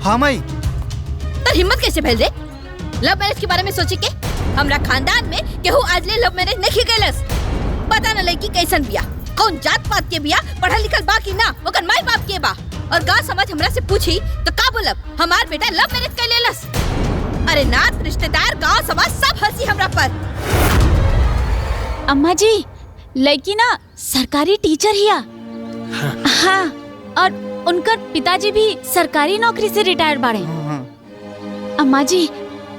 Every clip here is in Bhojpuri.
हाँ माई। तो हिम्मत कैसे फैल रे लव मैरिज के बारे में सोची के? हमरा खानदान में केहू आज ले लव मैरिज नहीं कैलस। पता न लगी कैसन बिया, कौन जात पात के बिया, पढ़ल लिखल बा कि ना, ओकर माई बाप के बा। और गाँव समाज हमरा से पूछी तो का बोलब हमार बेटा लव मैरिज कर लेलस। अरे नात रिश्तेदार गाँव समाज सब हंसी हमरा पर। अम्मा जी लड़की ना सरकारी टीचर हिया। हाँ और उनकर पिताजी भी सरकारी नौकरी से रिटायर्ड बाड़े। अम्मा जी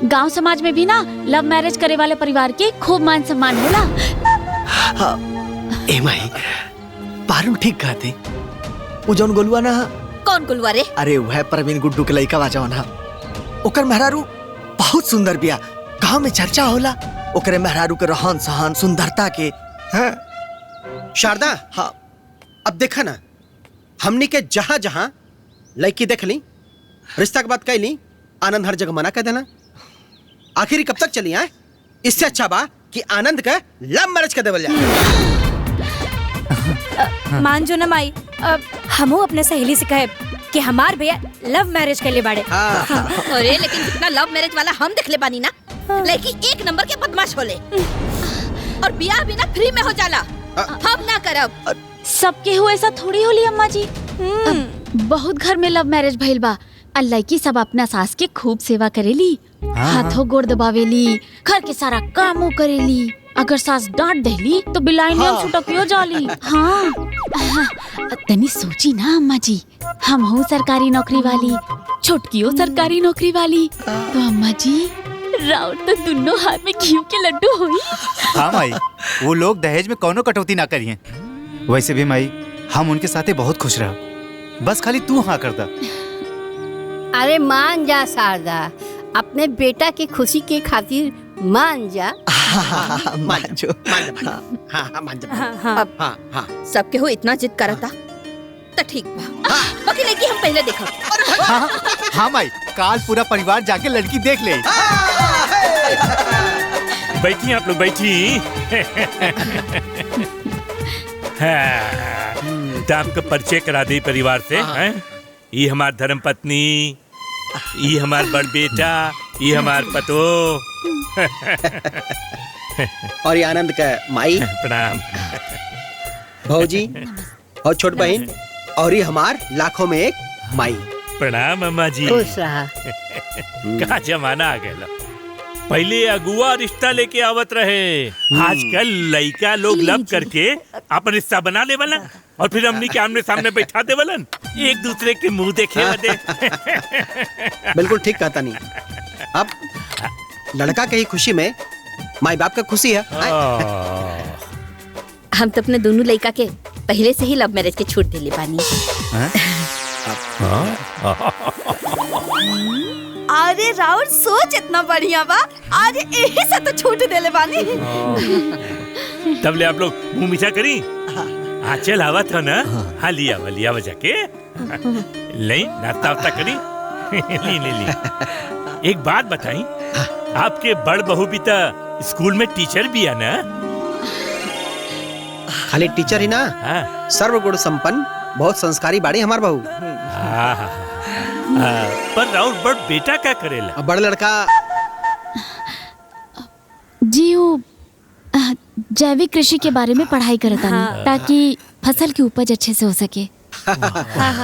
गांव समाज में भी ना लव मैरिज करे वाले परिवार के खूब मान सम्मान होला। ए माई पारू ठीक कहते। उ जौन गोलुआ ना। कौन गोलुआ रे? अरे वह प्रवीण गुड्डू के लइका बा जौन। ओकर मेहरारू बहुत सुंदर बिया, गांव में चर्चा होला ओकरे मेहरारू के रहन सहन सुंदरता के। हाँ शारदा। हाँ अब देखा ना हमनी के जहाँ जहाँ लड़की देख ली रिश्ता के बात कह ली, आनंद हर जगह मना कर देना। आखिर कब तक चली आए? इससे अच्छा बा कि आनंद का लव मैरिज कर देवल जाए। मान जो न माई, हमू अपने सहेली से कहे कि हमार भैया लव मैरिज के लिए बाड़े। अरे लेकिन जितना लव मैरिज वाला हम देख ले बानी ना, लड़की एक नंबर के बदमाश होले और बियाह भी ना फ्री में हो जाला। हम ना करब। सबके हुए ऐसा थोड़ी होली अम्मा जी। बहुत घर में लव मैरिज भइल बा। अल्लाह की सब अपना सास के खूब सेवा करेली, हाथों गोड़ दबावेली, घर के सारा कामों करेली। अगर सास डांट देली तो बिलाई ने छुटकियो जाली। हाँ तनी सोची ना अम्मा जी, हम हो सरकारी नौकरी वाली, छोटकियो सरकारी नौकरी वाली, तो अम्मा जी राउर तो दोनों हाथ में घी के लड्डू हुई। हाँ माई वो लोग दहेज में कौनो कटौती ना करिए। वैसे भी माई हम उनके साथे बहुत खुश रहा, बस खाली तू हाँ कर दा। अरे मान जा शारदा, अपने बेटा की खुशी के खातिर मान जा। मान जो मान जा। सबके हो इतना जिद करता तो ठीक बा। बाकी लड़की हम पहले देखब। हाँ माई काल पूरा परिवार जाके लड़की देख ले। बैठी आप लोग बैठी। तो आपका परिचय करा दी परिवार से। ये हमार धर्म पत्नी, ये हमार बड़ बेटा, ये हमार पतो और ये आनंद का माई। प्रणाम। भौजी और छोट बहन और ये हमार लाखों में एक माई। प्रणाम अम्मा जी। खुश रहा। का जमाना आ गया, पहले अगुआ रिश्ता लेके आवत रहे, आजकल लड़का लोग लव करके अपन रिश्ता बना ले वाला और फिर हमनी के आमने सामने बैठा दे वालन, एक दूसरे के मुंह देखे बदे। बिल्कुल ठीक कहता नहीं। अब लड़का की खुशी में माई बाप का खुशी है। हम तो अपने दोनों लड़का के पहले से ही लव मैरिज के छूट दिले बानी। अरे राउर सोच इतना बढ़िया बा, आज यही से तो छूट देले बानी। तब ले आप लोग मुंह मीठा करी। चल आवा था ना। हाँ लिया जाके ले नाश्ता वास्ता करी। ली। एक बात बताई, आपके बड़ बहू भी तो स्कूल में टीचर भी है ना? खाली टीचर ही ना, सर्वगुण संपन्न बहुत संस्कारी बाड़ी हमार बहू। पर राउर बड़ बेटा क्या करेला? बड़ लड़का जी वो जैविक कृषि के बारे में पढ़ाई करता है ताकि फसल की उपज अच्छे से हो सके।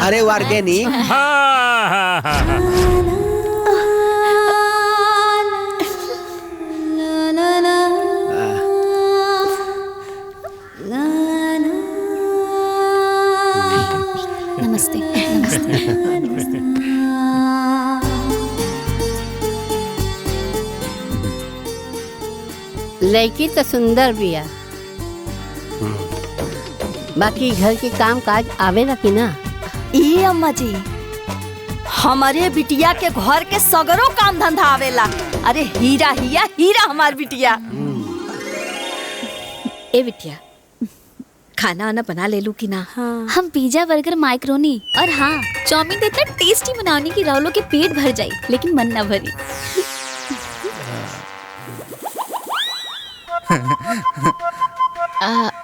अरे ऑर्गेनिक। नमस्ते। लड़की तो सुंदर बिया, बाकी घर के काम काज आवेला कि ना? ये अम्मा जी हमारे बिटिया के घर के सगरों काम धंधा आवेला। अरे हीरा हिया हीरा हमार बिटिया। ए बिटिया खाना आना बना ले लू कि ना? हम पिज्जा बर्गर माइक्रोनी और हाँ चाउमीन तो इतना टेस्टी बनाने की राउलों के पेट भर जाए लेकिन मन ना भरी।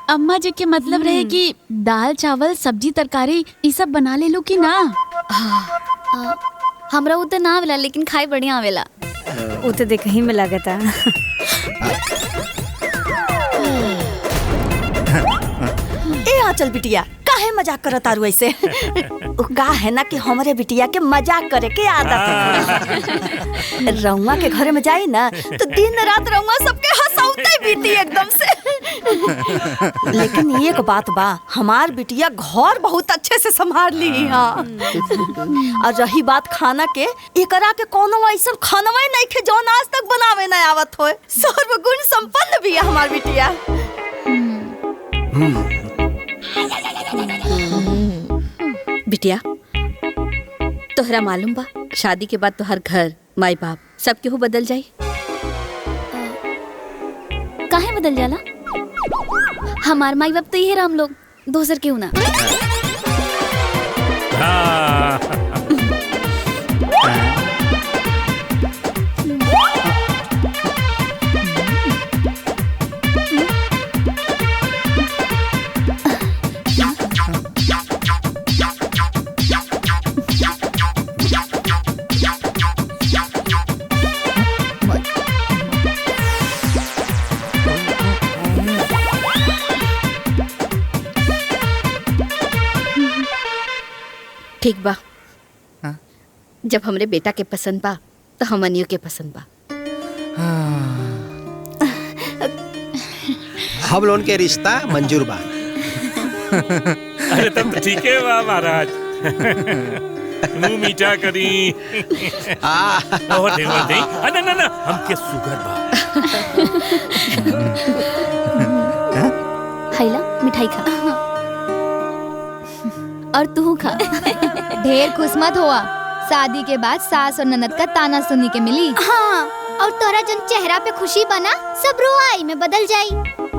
अम्मा जी के मतलब रहे कि दाल चावल सब्जी तरकारी ये सब बना ले लो कि ना? हमरा उ त ना आवेला लेकिन खाए बढ़िया आवेला। उ तो देख ही में लगता। ए आंचल बिटिया काहे मजाक करत तारू ऐसे? उ का है ना कि हमरे बिटिया के मजाक करे के आदत है। रउआ के घरे में जाई ना तो दिन रात रउआ सबके हंसाउते बीती एकदम से। लेकिन एक बात बा, हमार बिटिया घर बहुत अच्छे से संभाल ली। हाँ और रही बात खाना के, एकरा के कोनो ऐसा खानवा नहीं खे जौन आज तक बनावे ना आवत होए। सर्वगुण संपन्न भी है हमार बिटिया। बिटिया तोहरा मालूम बा शादी के बाद तोहर घर माई बाप सब केहू बदल जाई। काहे बदल जाला? हमार माई बाप तो ये राम लोग, दोसर केहू ना। ठीक बा। जब हमरे बेटा के पसंद बा तो हमनियों के पसंद बा। हम लोगन के रिश्ता मंजूर बा। अरे तब तो ठीक है बा महाराज। मुंह मीठा करी। और नहीं ना ना ना हमके शुगर बा। हैला मिठाई खा और तू खा। ढेर खुश मत हुआ, शादी के बाद सास और ननद का ताना सुनने के मिली। हाँ, और तोरा जन चेहरा पे खुशी बना सब रुआई में बदल जाई।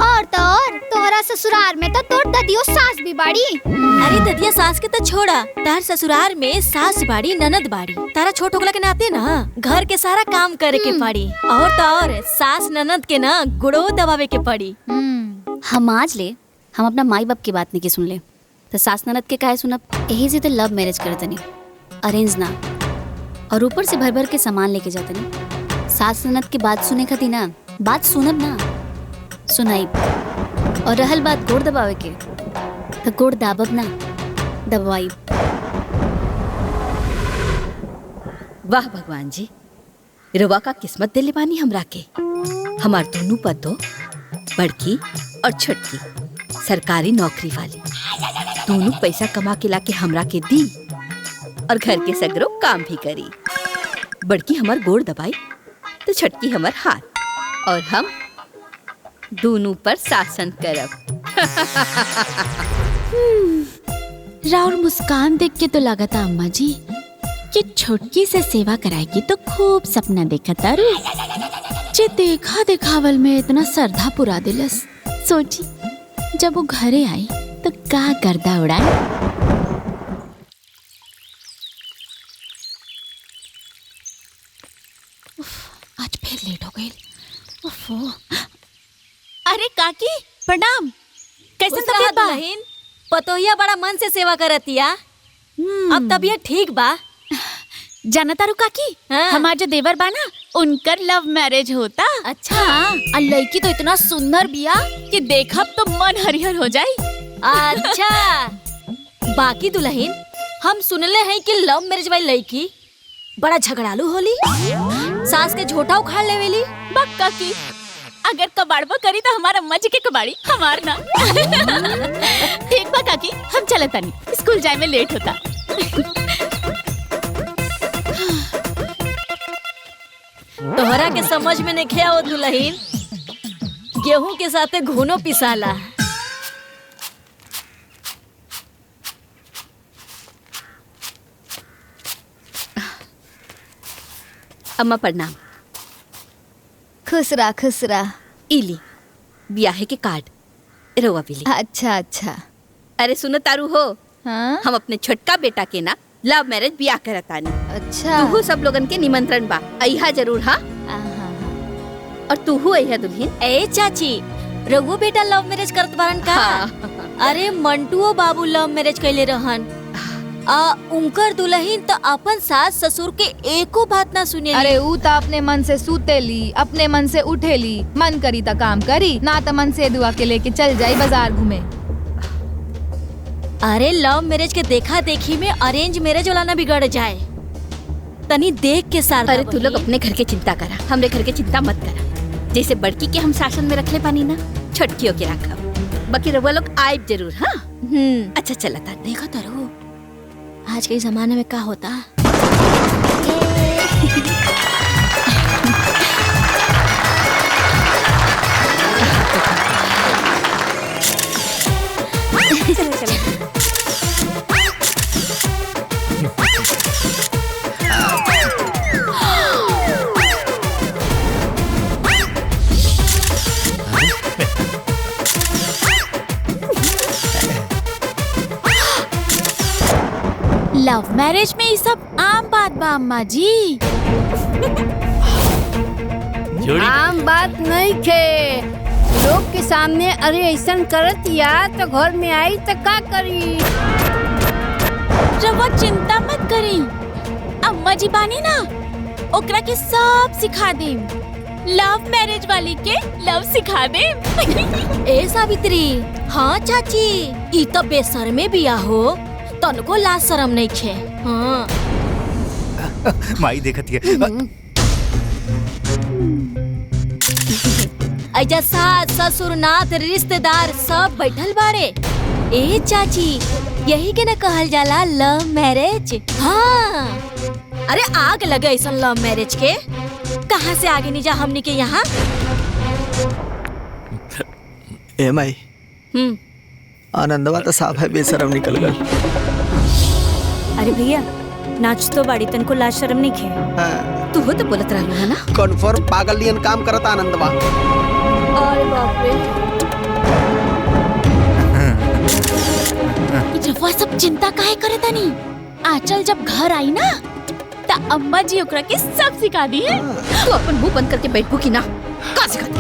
और तो और तोहरा ससुराल में तो तोर ददियो सास भी बाड़ी। अरे ददिया सास के तो छोड़ा, तार ससुराल में सास बाड़ी ननद बाड़ी। तारा छोट होगला के नाते ना घर के सारा काम करे के पड़ी। और तो और सास ननद के ना गुड़ो दबावे के पड़ी। हम आज ले हम अपना माई बाप की बात नहीं की सुन ले तो सास ननद के काहे सुनब? यही से तो लव मैरिज करते नहीं, अरेंज ना। और ऊपर से भर भर के सामान लेके जाते नहीं। सास ननद की बात सुने खाती ना बात सुनब ना सुनाई। और रहल बात गोड़ दबावे के तो गोड़ दाबब ना दबाई। वाह भगवान जी, रवा का किस्मत दिले बानी हमरा के। हमार दोनों पतो बड़की और छोटकी सरकारी नौकरी वाली, दोनों पैसा कमा के लाके हमरा के दी और घर के सगरों काम भी करी। बड़की हमार गोड़ दबाई तो छोटकी हमार हाथ, और हम दोनों पर शासन करब। राउर मुस्कान देख के तो लगता अम्मा जी कि छोटकी से सेवा कराएगी तो खूब सपना देखा तारू। जे देखा दिखावल में इतना श्रद्धा पुरा दिलस, सोची जब वो घरे आई तो का गर्दा उड़ाई। आज फिर लेट हो गई। अरे काकी प्रणाम। कैसे तबीयत बा? पतोहिया बड़ा मन से सेवा करतिया। अब तबीयत ठीक बा। जाना तारू काकी, हमार जो देवर बा ना उनकर लव मैरिज होता। अच्छा। और लड़की तो इतना सुंदर बिया कि देखब तो मन हरिहर हो जाई। अच्छा बाकी दुल्हन, हम सुनले हैं कि लव मैरिज वाली लड़की बड़ा झगड़ालू होली, सास के झोटा उखाड़ लेवेली। बक काकी, अगर कबाड़बा करी तो हमारा अम्मा जी के कबाड़ी, हमार ना। ठीक बा काकी, हम चलत तानी, स्कूल जाए में लेट होता। तोहरा के समझ में नहीं आवत दुल्हन, गेहूं के साथे घुनो पिसाला। अम्मा प्रणाम। खुश रहा खुश रहा। इली ब्याहे के कार्ड रवा बिली। अच्छा अच्छा। अरे सुनो तारू हो, हाँ? हम अपने छोटका बेटा के ना लव मैरिज ब्याह करतानी। अच्छा। तू सब लोगन के निमंत्रण बा, अइहा जरूर। हाँ और तू अइहा दुल्हन। ए चाची, रघु बेटा लव मैरिज करत बारन का? हाँ। अरे मंटुओ बाबू लव मैरिज कैले रहन। उनकर दुल्हन तो अपन सास ससुर के एको बात ना सुने। अरे ऊ तो अपने मन से सूतेली, अपने मन से उठेली, मन करी तो काम करी, ना तो मन से दुआ के लेके चल जाई बाजार घूमे। अरे लव मैरिज के देखा देखी में अरेंज मैरिज वाला ना बिगड़ जाए, तनी देख के साल। अरे तू लोग अपने घर के चिंता करा, हमरे घर के चिंता मत करा। जैसे बड़की के हम शासन में रखले पानी ना, छोटकियों के रखब। बाकी रउआ लोग आइब जरूर। हाँ अच्छा चला था। देखो तारू आज के जमाने में क्या होता। लव मैरिज में ये सब आम बात बा अम्मा जी। आम बात नहीं खे। लोग के सामने अरे ऐसन करत या तो घर में आई तो का करी। रवा चिंता मत करी, अम्मा जी बानी ना, ओकरा के सब सिखा दे। लव मैरिज वाली के लव सिखा दे। ए सावित्री। हाँ चाची, ई तो बेशर्मे बिया हो, तनको लाज शरम नहीं खे। हाँ माई देखती है। ऐजा सास ससुर नाथ रिश्तेदार सब बैठल बाड़े। ए चाची, यही के न कहल जाला लव मैरिज। हाँ अरे आग लगे ऐसा लव मैरिज के। कहाँ से आगे नहीं जा हमनी के यहाँ। ए माई आनंदवा तो साफ है बेशरम निकल गई। अरे भैया नाच तो बाड़ी, तनको लाज शर्म नहीं खे। तू हो तो बोलत रहलू है ना। कन्फर्म पागल लियन काम करता आनंदवा। अरे बाप रे। रवा सब चिंता काहे करे तनी। आंचल जब घर आई ना तो अम्मा जी ओकरा के सब सिखा दी है। तू अपन मुंह बंद करके बैठबू की ना, का सिखा दी।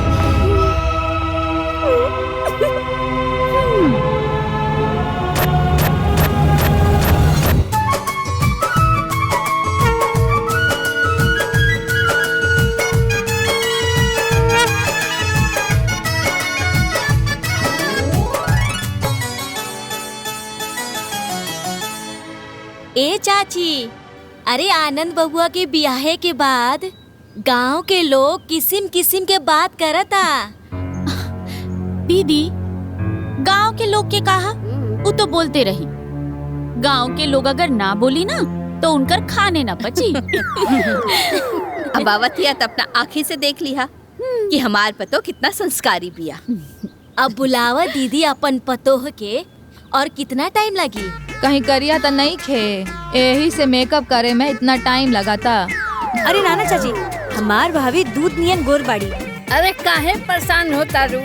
ए चाची, अरे आनंद बबुआ के ब्याहे के बाद गांव के लोग किस्म किस्म के बात करता। दीदी गांव के लोग के कहा वो तो बोलते रही। गांव के लोग अगर ना बोली ना तो उनकर खाने ना पची। अब आवतिया तो अपना आँखी से देख लिया कि हमार पतो कितना संस्कारी बिया। अब बुलावा दीदी अपन पतोह के। और कितना टाइम लगी। कहीं करिया तो नहीं खे, यही से मेकअप करे में इतना टाइम लगा था। अरे नाना चाची, हमार भाभी दूध नियन गोर बाड़ी। अरे काहे परेशान होता रू,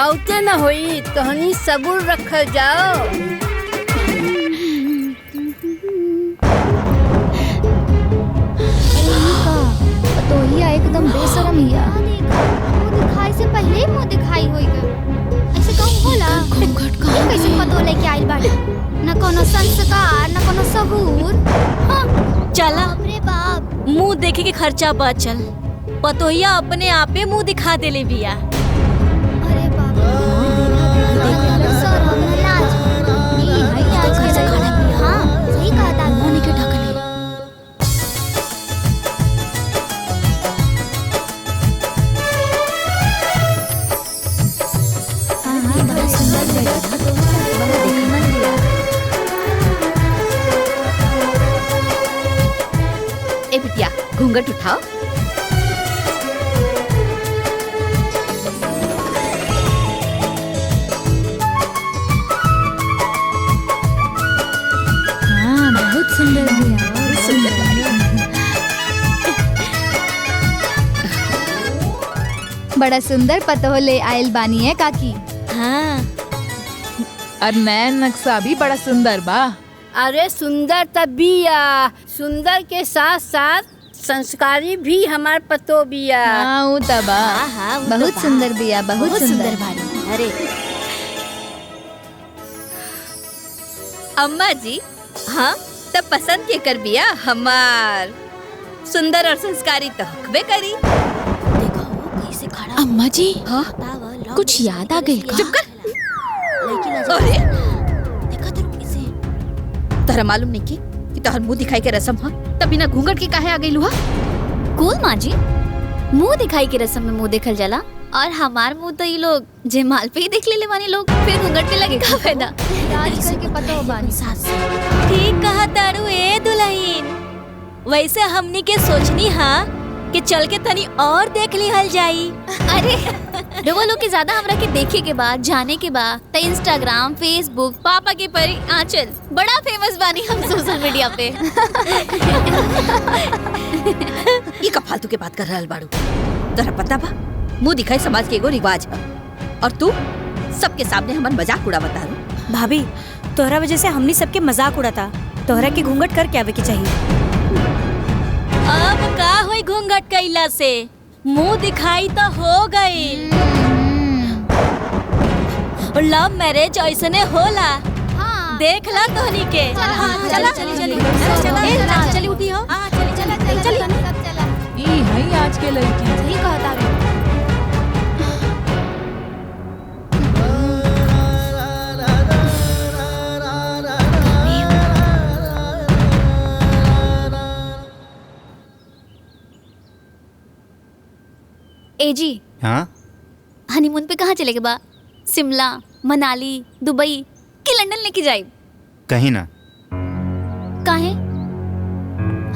औते न होई तोहनी सबूर रखल जाओ। तो ही एकदम बेशरम हिया। मुंह दिखाई से पहले ही मुंह दिखाई होई गई। ऐसे कहूं होला ये कैसे पतो लेके आइल बाड़ी। न कोनो संस्कार न कोनो सबूर। हाँ चला अरे बाप, मुंह देखे के खर्चा बचल। पतोहिया अपने आपे मुंह दिखा देले बिया। अरे बाप सर हमरा लाज। ई है लाज के खाना पिया। हां सही कहा था। मुंह के ढकले। ए बिटिया घूंघट उठाओ। हाँ बहुत सुंदर भैया, बहुत सुंदर। बड़ा सुंदर पतो ले आयल बानी है काकी। हाँ और नैन नक्शा भी बड़ा सुंदर बा। अरे सुंदर तब बिया, सुंदर के साथ साथ संस्कारी भी हमार पतो बिया। हाँ वो तबा हाँ, वो बहुत तो सुंदर बिया, बहुत सुंदर भारी। अरे अम्मा जी, हाँ तब पसंद के कर बिया हमार सुंदर और संस्कारी तो हकबे करी। अम्मा जी हाँ कुछ याद आ गई का? चुप कर। अरे तोहरा मालूम नहीं कि तोहर मुंह दिखाई के रस्म हा तब बिना घूंघट के काहे आ गई लुहा? कूल माँ जी मुंह दिखाई के रस्म में मुंह देखल जाला और हमार मुंह तो ये लोग जयमाल पे ही देख ले वानी लोग फिर घूंघट के लगे का फायदा? करके पता हो बानी ठीक कहा तारू ए दुल्हन। वैसे हमनी के सोचनी हा कि चल के तनी और देख लिहल जाई। अरे रउआ लोग के ज्यादा हमरा के देखे के बाद जाने के बाद तो इंस्टाग्राम फेसबुक पापा के परी आंचल बड़ा फेमस बानी हम सोशल मीडिया पे। ये का फालतू के बात कर रहल बाड़ू? तोरा पता बा मुंह दिखाई समाज के एगो रिवाज है और तू सबके सामने हमन मजाक उड़ा बता रही। भाभी तोहरा वजह से हमनी सबके मजाक उड़ाता। तोहरा के घूंघट करके आवे के चाहिए। अब का होई घूंघट कइला से? मुंह दिखाई तो हो गई। लव मैरिज ऐसने होला। देख ला तोहनी के। चला चली उठी हो। ई है आज के लड़की। सही कहा तारू। ए जी हाँ हनीमून पे कहाँ चले गए बा? शिमला मनाली दुबई कि लंदन लेके जाए? कहीं ना। काहे?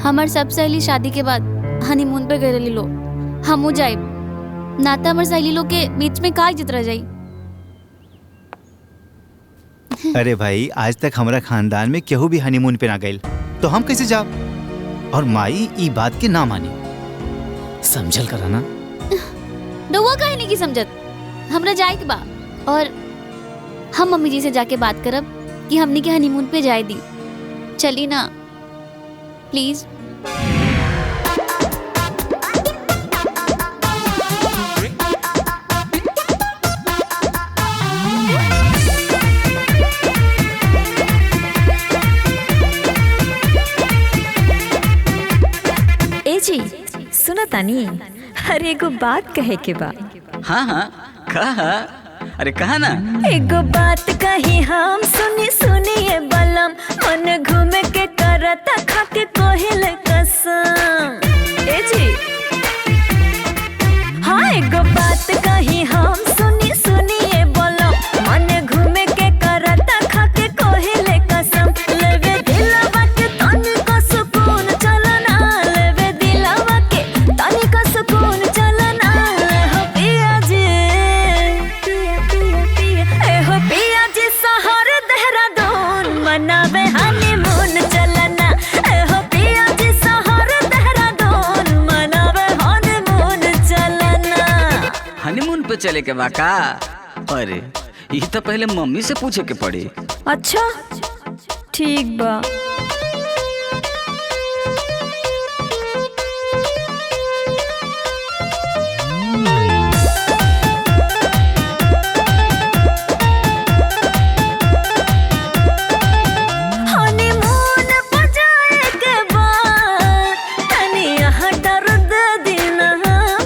हमार सब सहेली शादी के बाद हनीमून पे गए लो हमू जाए ना तो हमार सहेली लोग के बीच में का इज्जत रह जाई। अरे भाई आज तक हमारा खानदान में केहू भी हनीमून पे ना गइल तो हम कैसे जाब? और माई ई बात के ना मानी। समझल करा ना। रउआ काहे नहीं की समझत? हमरा जाए के बा और हम मम्मी जी से जाके बात करब कि हमनी के हनीमून पे जाए दी। चली ना प्लीज। ए जी सुना तानी अरे एगो बात कहे के बा। हाँ हाँ कहा। अरे कहा ना। एगो बात कही हम सुनिए बलम मन घूमे के करता खा के कोहिल कसम। ए जी हाँ एगो बात कही हम सुनिए बलम मन घूमे के करता खा के कोहिल कसम। लेवे दिलवा के तनी का सुकून चलना। लेवे दिलवा के तनी का सुकून चलना। हो पिया जी हो पिया जी शहर देहरादून मनावे हनीमून चलना। हो पिया जी शहर देहरादून मनावे हनीमून चलना। हनीमून पे चले के बाका? अरे ये तो पहले मम्मी से पूछे के पड़ी। अच्छा ठीक बा। हनीमून पे जाए के बाद तनी यहाँ दर्द दिना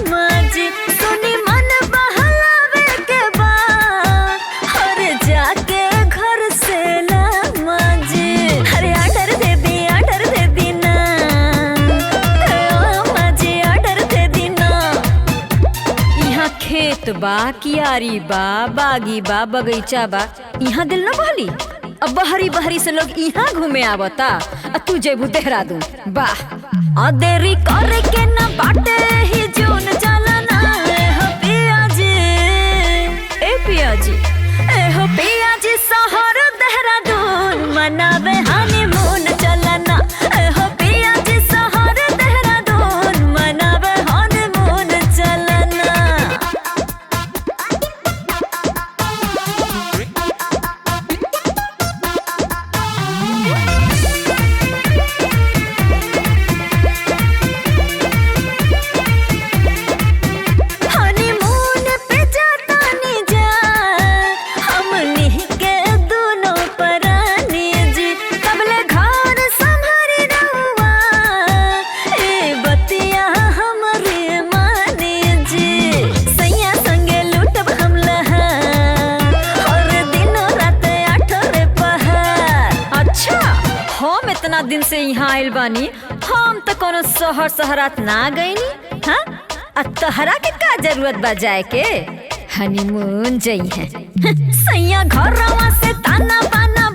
माजी। सुनी मन बहलावे के बाद और जाके घर से ला माजी। अरे ऑर्डर दे दी ना। माजी ऑर्डर दे दी ना। यहाँ खेत बा कियारी बा बागी बा बगीचा बा यहाँ दिल न बहली। अब बहरी बहरी से लोग यहाँ घूमे आवता तू जेबू देहरादून। वाह आ देरी करे के ना बाटे ही जून चलना। हो पिया जी ए पिया जी हो पिया जी शहर देहरादून मनावे हनीमून चलना। हो पिया जी शहर देहरादून मनावे हनीमून चलना। हनीमून पे जाता नहीं जा हमनी के दोनों परानी जी। कबले इतना दिन से यहाँ आइल बानी, हम तो कोनो शहर शहरात ना गईनी। हाँ, तहरा के का जरूरत बा जाए के? हनीमून जई है सैया घरवा से ताना बाना